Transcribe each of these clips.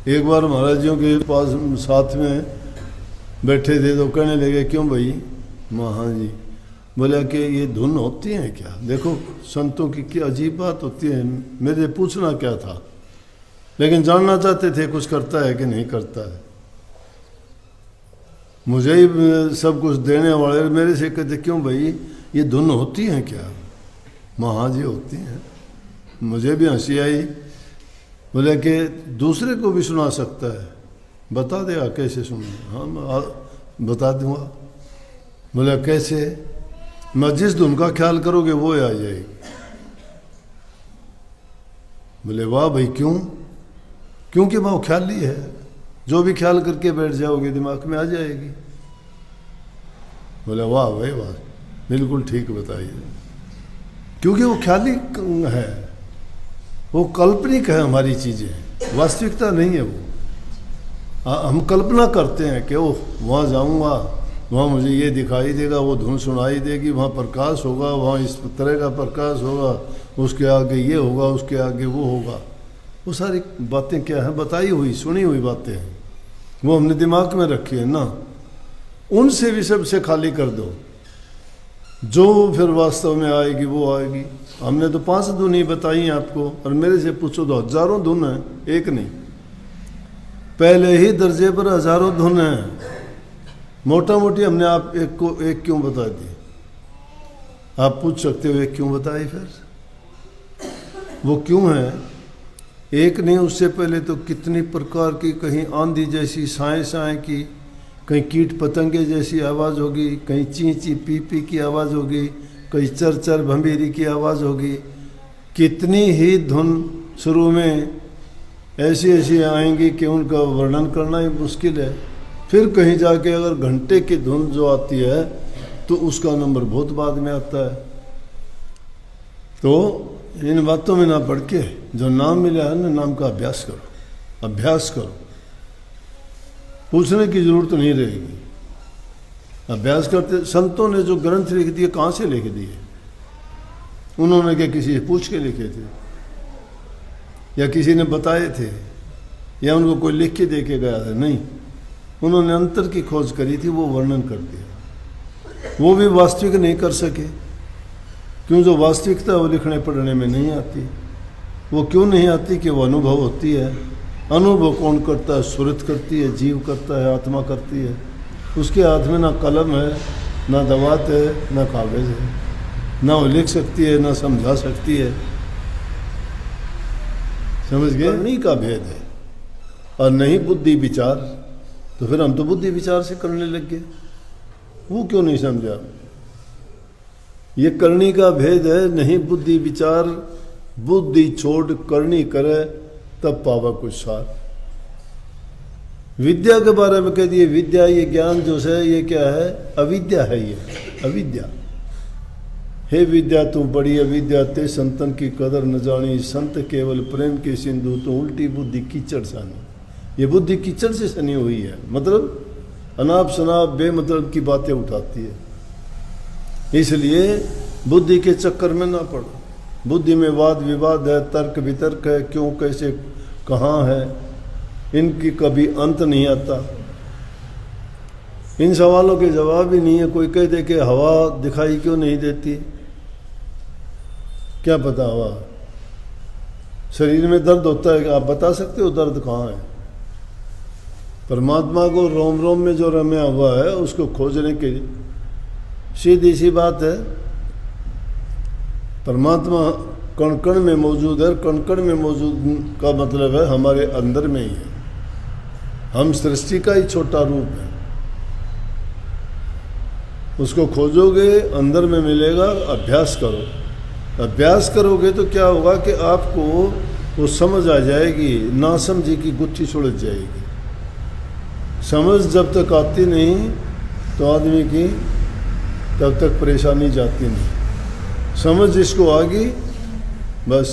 एक बार महाराज जियों के पास साथ में बैठे थे तो कहने लगे क्यों भाई। माँ हाँ जी। बोला कि ये धुन होती है क्या। देखो संतों की क्या अजीब बात होती है। मेरे पूछना क्या था, लेकिन जानना चाहते थे कुछ करता है कि नहीं करता है। मुझे ही सब कुछ देने वाले मेरे से कहते क्यों भाई ये धुन होती है क्या। माँ हाँ जी होती हैं। मुझे भी हंसी आई। बोले कि दूसरे को भी सुना सकता है, बता देगा कैसे सुनना। हाँ मैं बता दूंगा। बोला कैसे। मैं जिस धुन का ख्याल करोगे वो आ जाएगी। बोले वाह भाई क्यों। क्योंकि वो ख्याल ही है, जो भी ख्याल करके बैठ जाओगे दिमाग में आ जाएगी। बोले वाह भाई वाह, बिल्कुल ठीक बताइए। क्योंकि वो ख्याल ही है, वो काल्पनिक है हमारी चीज़ें, वास्तविकता नहीं है वो। हम कल्पना करते हैं कि ओह वहाँ जाऊँगा, वहाँ मुझे ये दिखाई देगा, वो धुन सुनाई देगी, वहाँ प्रकाश होगा, वहाँ इस तरह का प्रकाश होगा, उसके आगे ये होगा, उसके आगे वो होगा। वो सारी बातें क्या हैं, बताई हुई सुनी हुई बातें हैं, वो हमने दिमाग में रखी है ना। उनसे भी सबसे खाली कर दो, जो फिर वास्तव में आएगी वो आएगी। हमने तो 5 धुन ही बताई हैं आपको, और मेरे से पूछो तो हजारों धुन हैं, एक नहीं। पहले ही दर्जे पर हजारों धुन हैं। मोटा मोटी हमने आप एक को एक क्यों बता दी। आप पूछ सकते हो एक क्यों बताई। फिर वो क्यों है एक नहीं, उससे पहले तो कितनी प्रकार की, कहीं आंधी जैसी साएं साएं की, कहीं कीट पतंगे जैसी आवाज़ होगी, कहीं ची ची पी पी की आवाज़ होगी, कहीं चर चर भंभीरी की आवाज़ होगी। कितनी ही धुन शुरू में ऐसी ऐसी आएंगी कि उनका वर्णन करना ही मुश्किल है। फिर कहीं जाके अगर घंटे की धुन जो आती है तो उसका नंबर बहुत बाद में आता है। तो इन बातों में ना पढ़ के जो नाम मिला है ना, नाम का अभ्यास करो, अभ्यास करो। पूछने की जरूरत नहीं रहेगी, अभ्यास करते। संतों ने जो ग्रंथ लिख दिए कहाँ से लिख दिए। उन्होंने क्या किसी से पूछ के लिखे थे, या किसी ने बताए थे, या उनको कोई लिख के दे के गया था। नहीं, उन्होंने अंतर की खोज करी थी, वो वर्णन कर दिया। वो भी वास्तविक नहीं कर सके, क्यों जो वास्तविकता वो लिखने पढ़ने में नहीं आती। वो क्यों नहीं आती कि वो अनुभव होती है। अनुभव कौन करता है, सुरत करती है, जीव करता है, आत्मा करती है। उसके हाथ में ना कलम है, ना दवात है, ना कागज़ है, ना वो लिख सकती है, ना समझा सकती है। समझ गए। नहीं का भेद है, और नहीं बुद्धि विचार। तो फिर हम तो बुद्धि विचार से करने लग गए। वो क्यों नहीं समझा। ये करनी का भेद है, नहीं बुद्धि विचार। बुद्धि छोड़ करनी करे तब पावा कुछ सार। विद्या के बारे में कह दिए, विद्या ये ज्ञान जो है ये क्या है, अविद्या है। ये अविद्या हे विद्या तू बड़ी अविद्या, ते संतन की कदर न जानी, संत केवल प्रेम के सिंधु, तो उल्टी बुद्धि कीचड़ सानी। ये बुद्धि कीचड़ से सनी हुई है, मतलब अनाप शनाप बेमतलब की बातें उठाती है। इसलिए बुद्धि के चक्कर में ना पड़ो। बुद्धि में वाद विवाद है, तर्क वितर्क है, क्यों कैसे कहाँ है, इनकी कभी अंत नहीं आता। इन सवालों के जवाब ही नहीं है। कोई कह दे कि हवा दिखाई क्यों नहीं देती, क्या पता हवा। शरीर में दर्द होता है, आप बता सकते हो दर्द कहाँ है। परमात्मा को रोम रोम में जो रम्या हुआ है उसको खोजने के लिए सीधी सी बात है। परमात्मा कण कण में मौजूद है। कण कण में मौजूद का मतलब है हमारे अंदर में ही है। हम सृष्टि का ही छोटा रूप है। उसको खोजोगे अंदर में मिलेगा। अभ्यास करो, अभ्यास करोगे तो क्या होगा कि आपको वो समझ आ जाएगी। नासमझी की गुत्थी सुलझ जाएगी। समझ जब तक आती नहीं तो आदमी की तब तक परेशानी जाती नहीं। समझ जिसको आ गई, बस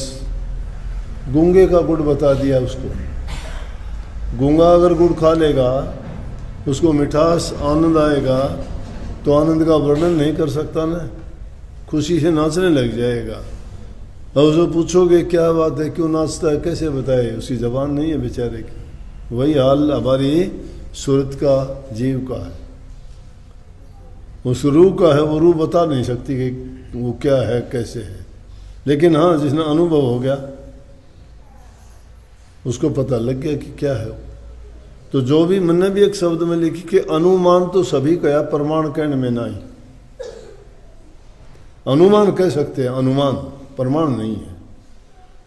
गूंगे का गुड़ बता दिया उसको। गूंगा अगर गुड़ खा लेगा, उसको मिठास आनंद आएगा, तो आनंद का वर्णन नहीं कर सकता ना, खुशी से नाचने लग जाएगा। और उसको पूछोगे क्या बात है, क्यों नाचता है, कैसे बताए, उसकी जबान नहीं है बेचारे की। वही हाल हमारी सूरत का, जीव का है। उस रूह का है, वो रूह बता नहीं सकती कि वो क्या है, कैसे है, लेकिन हाँ जिसने अनुभव हो गया उसको पता लग गया कि क्या है। तो जो भी मैंने भी एक शब्द में लिखी कि अनुमान तो सभी कया, प्रमाण कहने में नहीं। अनुमान कह सकते हैं, अनुमान प्रमाण नहीं है।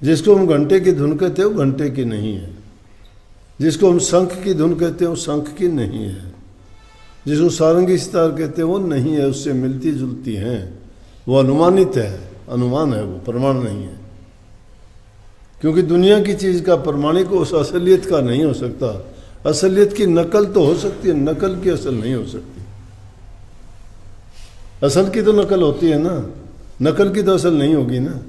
जिसको हम घंटे की धुन कहते हैं वो घंटे की नहीं है, जिसको हम शंख की धुन कहते हैं वो शंख की नहीं है, जिसको सारंगी सितार कहते हैं वो नहीं है, उससे मिलती जुलती हैं, वो अनुमानित है, अनुमान है, वो प्रमाण नहीं है। क्योंकि दुनिया की चीज़ का प्रमाणिक उस असलियत का नहीं हो सकता। असलियत की नकल तो हो सकती है, नकल की असल नहीं हो सकती। असल की तो नकल होती है ना, नकल की तो असल नहीं होगी ना।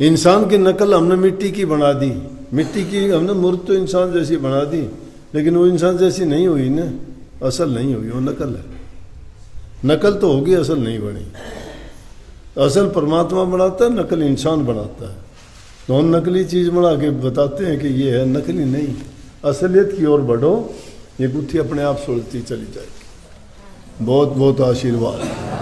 इंसान की नकल हमने मिट्टी की बना दी, मिट्टी की हमने मूर्त तो इंसान जैसी बना दी, लेकिन वो इंसान जैसी नहीं हुई ना, असल नहीं हुई, वो नकल है। नकल तो होगी, असल नहीं बनी। असल परमात्मा बनाता है, नकल इंसान बनाता है। तो हम नकली चीज़ बना के बताते हैं कि ये है, नकली नहीं। असलियत की ओर बढ़ो, ये गुत्थी अपने आप सुलझती चली जाएगी। बहुत बहुत आशीर्वाद।